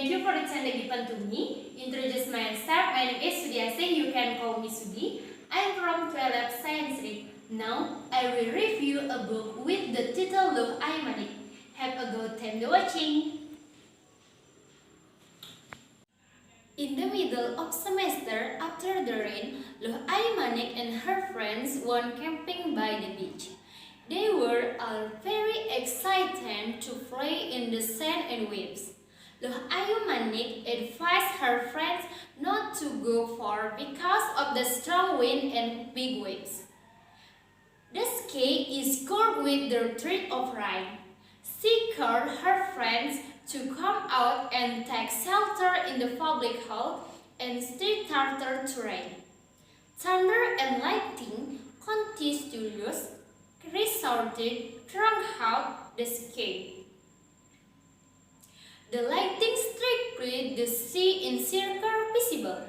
Thank you for the chance given to me. Introduce myself. My name is Sudiase. You can call me Sudi. I am from 12 Science Read. Now I will review a book with the title Loh Ayu Manik. Have a good time watching. In the middle of semester, after the rain, Loh Ayu Manik and her friends went camping by the beach. They were all very excited to play in the sand and waves. Loh Ayu Manik advised her friends not to go far because of the strong wind and big waves. The sky is covered with the threat of rain. She called her friends to come out and take shelter in the public hall and stay started to rain. Thunder and lightning continuous resorted throughout the sky. The lightning struck the sea in circle visible.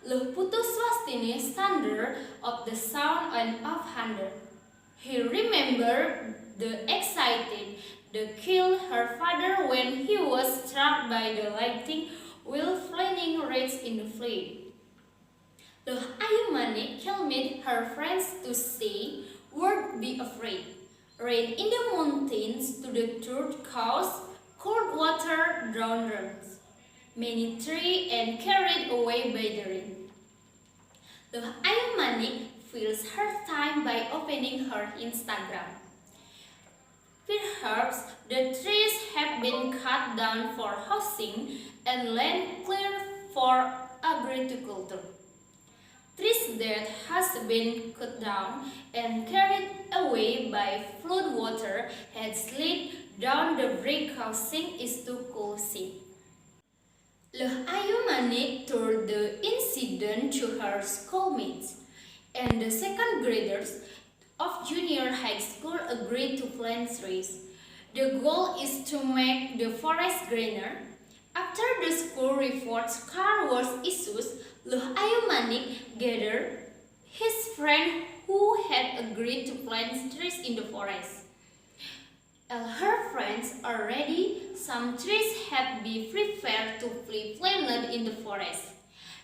Loh putus Wastini thunder of the sound and of thunder. He remembered the excited the killed her father when he was struck by the lightning while flying rays in the flame. Loh Ayu Manik calmed her friends to say, "Won't be afraid. Rain in the mountains to the truth cause cold water drowns many trees and carried away by the rain." Loh Ayu Manik fills her time by opening her Instagram. Perhaps the trees have been cut down for housing and land cleared for agriculture. Trees that has been cut down and carried away by flood water had slid down the brick causing it to collapse. Loh Ayu Manik told the incident to her schoolmates, and the second graders of junior high school agreed to plant trees. The goal is to make the forest greener. After the school reports car wash issues, Loh Ayu Manik gathered his friend who had agreed to plant trees in the forest. All her friends are ready. Some trees have been prepared to be planted in the forest.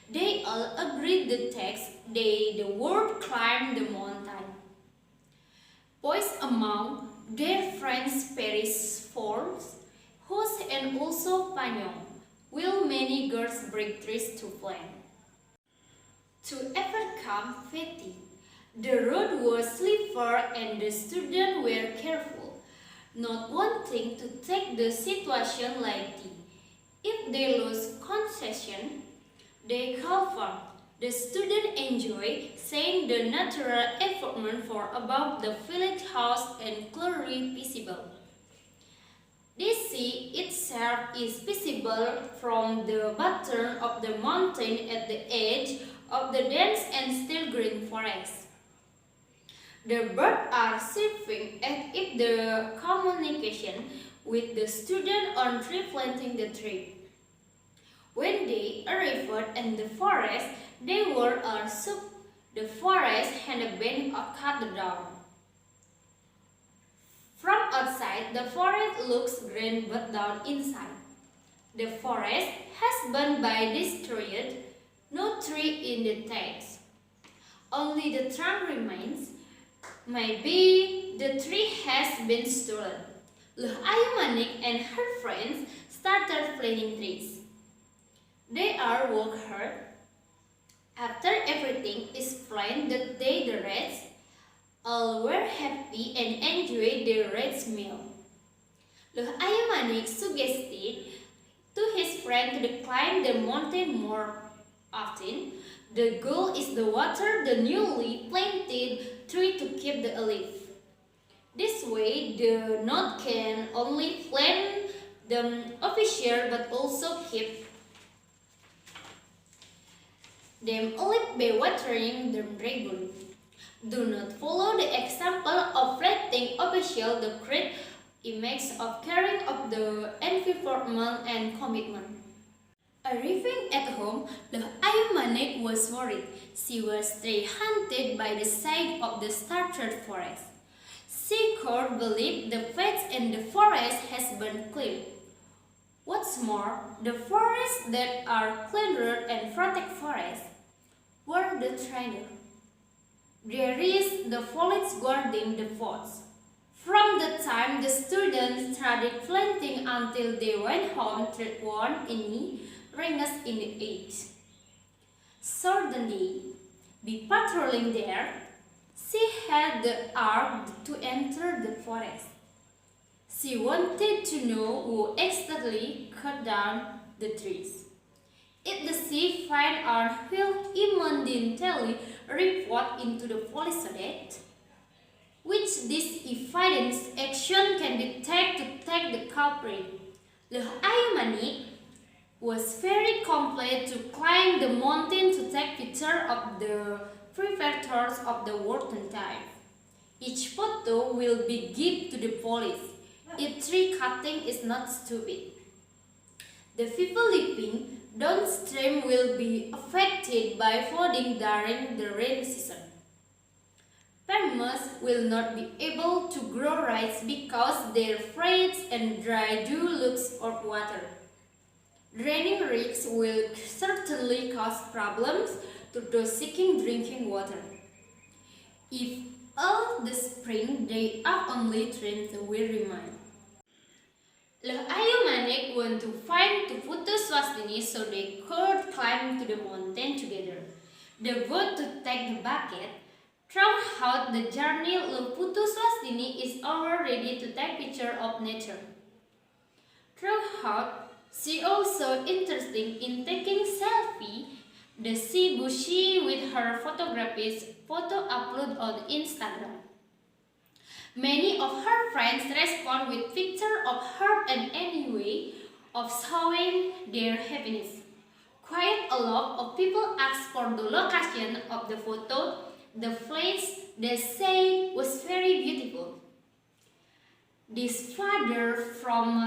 They all agreed the next day the world climbed the mountain. Boys among their friends Paris Falls, Hus and also Panyong, while many girls break trees to plant. To overcome fatigue, the road was slippery and the students were careful, not wanting to take the situation lightly. If they lose concession, they call for. The students enjoy seeing the natural environment for above the village house and clearly visible. The sea itself is visible from the bottom of the mountain at the edge of the dense and still green forest. The birds are chirping as if the communication with the student on replanting the tree. When they arrived in the forest, they were all shocked. The forest had been cut down. From outside, the forest looks green but down inside. The forest has been destroyed, no tree in the text. Only the trunk remains. Maybe the tree has been stolen. Loh Ayu Manik and her friends started planting trees. They all work hard. After everything is planned that day, the rest all were happy and enjoyed their rest meal. Loh Ayu Manik suggested to his friend to climb the mountain more often. The goal is to water the newly planted tree to keep the alive. This way, the knot can only plant them official but also keep them alive by watering them regularly. Do not follow the example of planting official the great image of caring of the environment and commitment. Arriving at home, Loh Ayu Manik was worried. She was stay haunted by the sight of the startled forest. She could believe the path in the forest has been cleared. What What's more, the forests that are cleaner and protect forests were the trainer. There is the foliage guarding the forest. From the time the students started planting until they went home there weren't any rings in the edge. Suddenly, be patrolling there, she had the urge to enter the forest. She wanted to know who exactly cut down the trees. If the she find out will immediately report into the police so that which this evidence action can be taken to take the culprit. The Ayumani was very compelled to climb the mountain to take picture of the perpetrators of the wanton type. Each photo will be given to the police if tree cutting is not stupid. The people living downstream will be affected by flooding during the rain season. Farmers will not be able to grow rice because their fields and dry due looks of water. Draining rivers will certainly cause problems to those seeking drinking water. If all the spring they are only trains will remain. Le Ayu Manik want to find Tuputu Swastini so they could climb to the mountain together. They vote to take the bucket. Throughout the journey, Luputu Swastini is ever ready to take picture of nature. Throughout, she also interested in taking selfie. The sea bushy with her photographies photo upload on Instagram. Many of her friends respond with picture of her and any way of showing their happiness. Quite a lot of people ask for the location of the photo. The place they say was very beautiful. This father from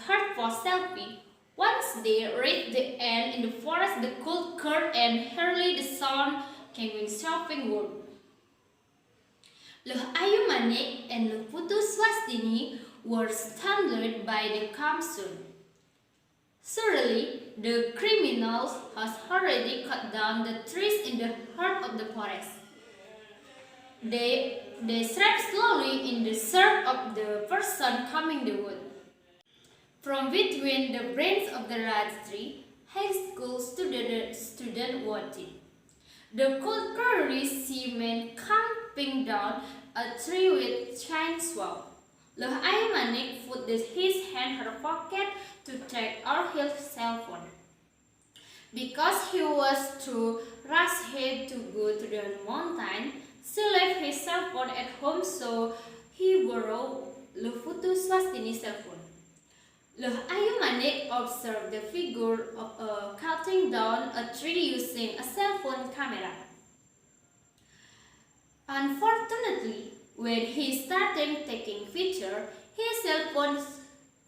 her for selfie. Once they reached the end in the forest, the cold curd and early the sun came in shopping world. Le Ayu Manik and Le Putu Swastini were stunned by the calm sun. Surely, the criminals has already cut down the trees in the heart of the forest. They stride slowly in the search of the person coming the wood. From between the branches of the large tree, high school student wanted. The cold curry seaman camping down a tree with chainsaw. Le Ayu Manik put his hand in her pocket to take out his cell phone. Because he was too rushed to go to the mountain, she left his cell phone at home, so he borrowed Le Putu Swastini's cell phone. Le Ayu Manik observed the figure of cutting down a tree using a cell phone camera. Unfortunately, when he started taking pictures, his cell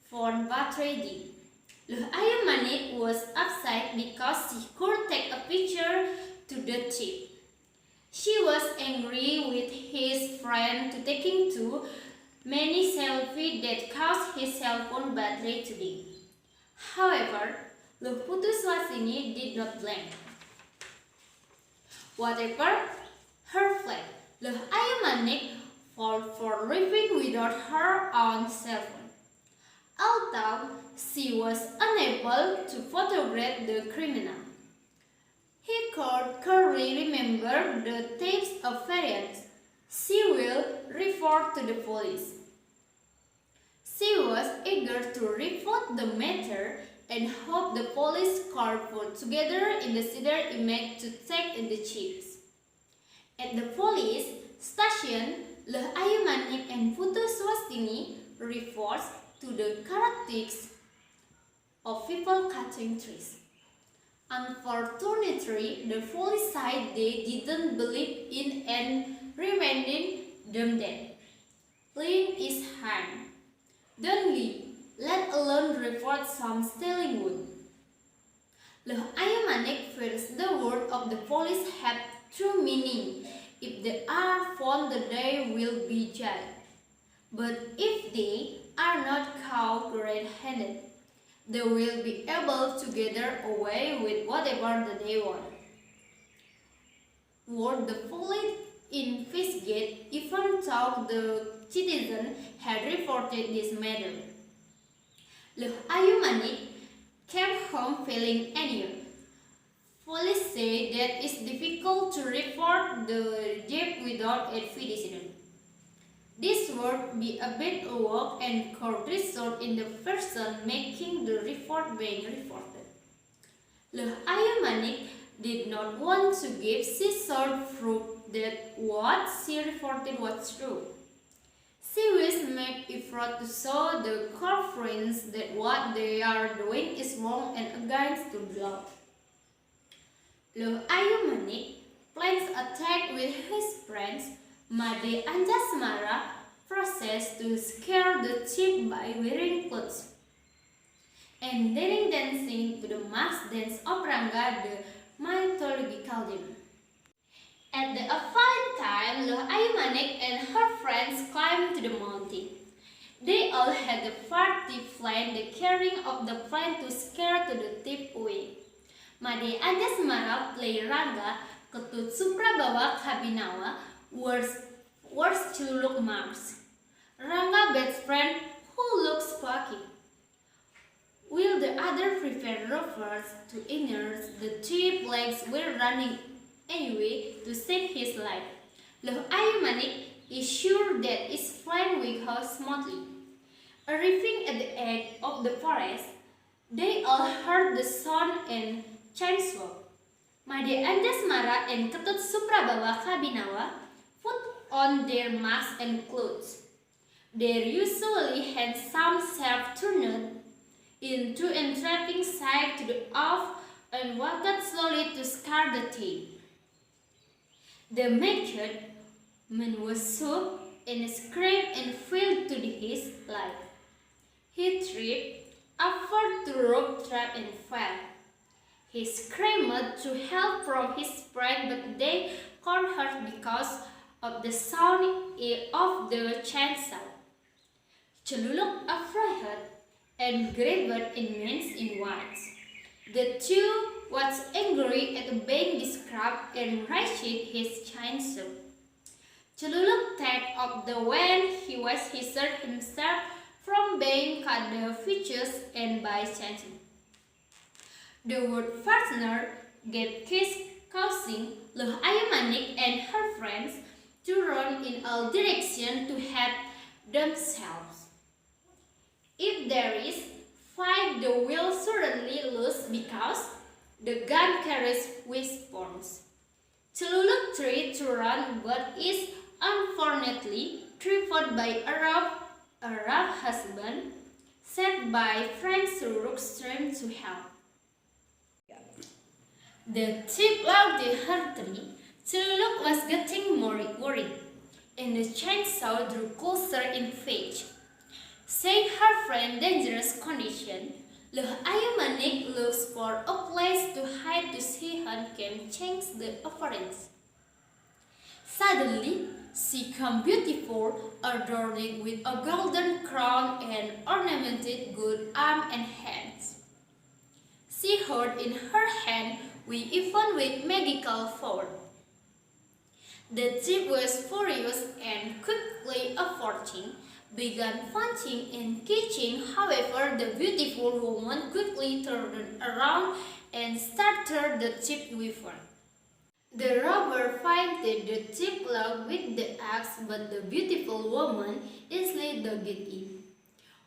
phone battery died. Le Ayu Manik was upset because she could take a picture to the tip. She was angry with his friend to taking too many selfies that caused his cell phone battery to die. However, Le Putu Swastini did not blame. Whatever her flag, Le Ayu Manik fought for living without her own cell phone. Although she was unable to photograph the criminal, he could clearly remember the types of variants. She will report to the police. She was eager to report the matter and hoped the police could put together in the cedar image to take in the chips. At the police station, Le Ayu Manik and Putu Swastini reports to the characteristics of people cutting trees. Unfortunately, the police said they didn't believe in and reminded them that lying is harm. Don't lie, let alone report some stealing wood. Le Ayu Manik fears the word of the police have true meaning. If they are found, they will be judged. But if they are not caught red-handed, They will be able to gather away with whatever they want. Were the police investigate even though the citizen had reported this matter. Le Ayumanic came home feeling angry. Police say that it's difficult to report the death without evidence. This would be a bit work and could result in the person making the report being reported. Le Ayumanic did not want to give Caesar proof that what she reported was true. She will make effort to show the conference that what they are doing is wrong and against the law. Le Ayumanic plans attack with his friends Made and Jasmara process to scare the chief by wearing clothes and then dancing to the mass dance of Ranga the mythological demon. At the appointed time, Le Ayumanic and her friends climbed to the mountain. They all had the party plan the carrying of the plan to scare to the tip away. Made and Jasmara play Ranga, Ketut Suprabawa Kabinawa, words to look marks. Ranga best friend who looks quirky. While the other prepared rovers to inners, the three blacks were running anyway to save his life. Le Ayumanic is sure that his friend will go smoothly. Arriving at the edge of the forest, they all heard the sound and chainsaw. Made and Jasmara and Ketut Suprabawa Kabinawa put on their masks and clothes. Their usually handsome self turned into entrapping sight to the off and walked slowly to scare the thief. The naked man was shocked and screamed and fell to his life. He tripped, offered to rope trap and fell. He screamed to help from his friend, but they couldn't hurt because of the sound of the chainsaw. Celuluk afraid and grabbed immense in words. The two was angry at being described and raised his chainsaw. Celuluk thought of the when he was himself from being cut the features and by chainsaw. The word partner gave kiss causing Le Ayumanic and her friends to run in all directions to help themselves. If there is fight, the will suddenly lose because the gun carries weapons. Celuluk tried to run but is unfortunately tripped by a rough husband, set by Frank Celuluk stream to help. The thief loudly heartily. Celuluk was getting more worried, and the chainsaw drew closer in fetch. Seeing her friend's dangerous condition, Le Ayumanic looks for a place to hide to see her can change the appearance. Suddenly, she came beautiful, adorned with a golden crown and ornamented good arms and hands. She held in her hand even with magical power. The thief was furious and quickly approaching, began punching and kicking. However, the beautiful woman quickly turned around and started the thief with her. The robber fighted the thief loud with the axe, but the beautiful woman easily dug it in.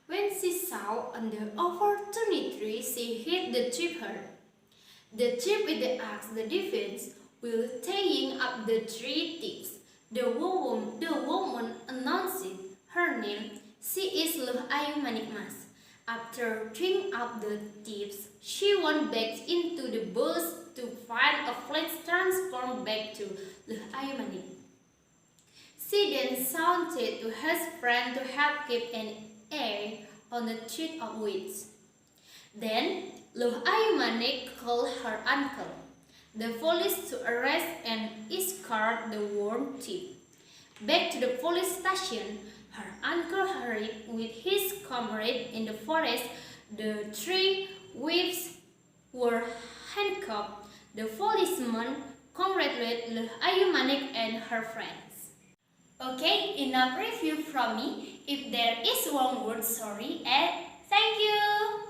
When she saw an opportunity, she hit the thief hard. The thief with the axe the defense, while tying up the three thieves. The woman announced her name. She is Le Ayumanic. After tying up the thieves, she went back into the bush to find a place transformed back to Le Ayumanic. She then shouted to her friend to help keep an eye on the threat of witches. Then Le Ayumanic called her uncle, the police, to arrest and escort the worm thief. Back to the police station, her uncle hurried with his comrade in the forest. The three thieves were handcuffed. The policeman congratulated Ayumanik and her friends. Okay, enough review from me. If there is one word, sorry and thank you.